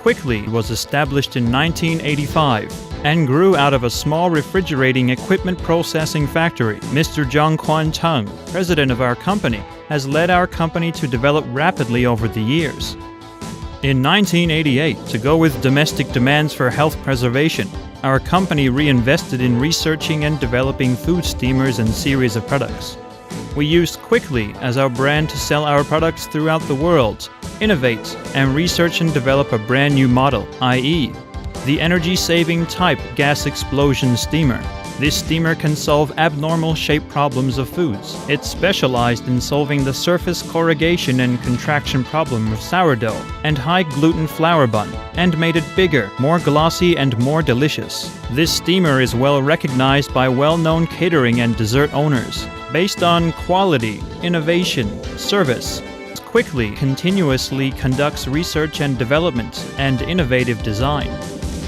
Quickly was established in 1985 and grew out of a small refrigerating equipment processing factory. Mr. Zhang Quan-Tung, president of our company, has led our company to develop rapidly over the years. In 1988, to go with domestic demands for health preservation, our company reinvested in researching and developing food steamers and series of products. We used Quickly as our brand to sell our products throughout the world, innovate, and research and develop a brand new model, i.e., the energy-saving type gas explosion steamer. This steamer can solve abnormal shape problems of foods. It's specialized in solving the surface corrugation and contraction problem of sourdough and high-gluten flour bun, and made it bigger, more glossy, and more delicious. This steamer is well recognized by well-known catering and dessert owners. Based on quality, innovation, service, Quickly continuously conducts research and development and innovative design.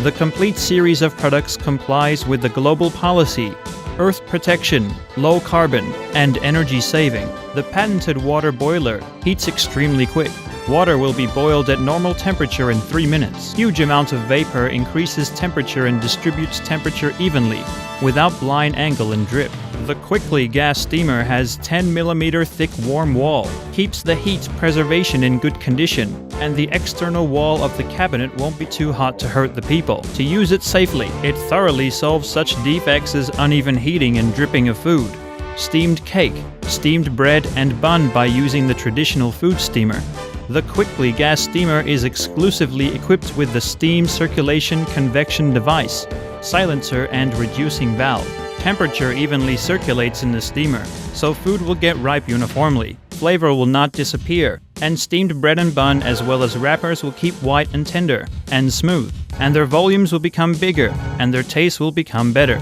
The complete series of products complies with the global policy, earth protection, low carbon, and energy saving. The patented water boiler heats extremely quick. Water will be boiled at normal temperature in 3 minutes. Huge amount of vapor increases temperature and distributes temperature evenly, without blind angle and drip. The Quickly gas steamer has 10 mm thick warm wall, keeps the heat preservation in good condition, and the external wall of the cabinet won't be too hot to hurt the people. To use it safely, it thoroughly solves such defects as uneven heating and dripping of food, steamed cake, steamed bread, and bun by using the traditional food steamer. The Quickly gas steamer is exclusively equipped with the steam circulation convection device, silencer, and reducing valve. Temperature evenly circulates in the steamer, so food will get ripe uniformly. Flavor will not disappear, and steamed bread and bun as well as wrappers will keep white and tender and smooth, and their volumes will become bigger, and their taste will become better.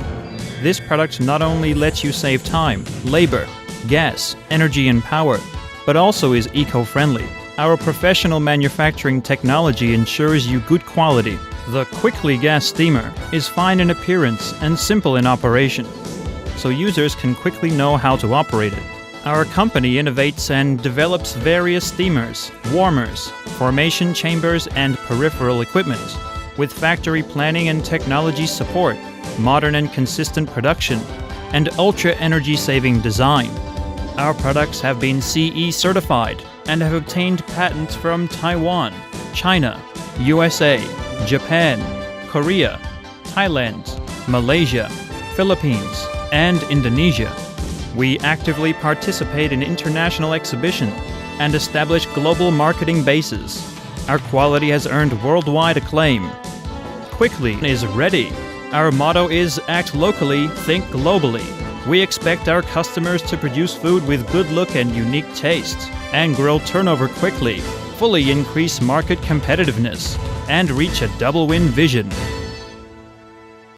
This product not only lets you save time, labor, gas, energy, and power, but also is eco-friendly. Our professional manufacturing technology ensures you good quality. The Quickly gas steamer is fine in appearance and simple in operation, so users can quickly know how to operate it. Our company innovates and develops various steamers, warmers, formation chambers, and peripheral equipment, with factory planning and technology support, modern and consistent production, and ultra energy-saving design. Our products have been CE certified and have obtained patents from Taiwan, China, USA, Japan, Korea, Thailand, Malaysia, Philippines, and Indonesia. We actively participate in international exhibitions and establish global marketing bases. Our quality has earned worldwide acclaim. Quickly is ready. Our motto is act locally, think globally. We expect our customers to produce food with good look and unique taste, and grow turnover quickly, fully increase market competitiveness, and reach a double-win vision.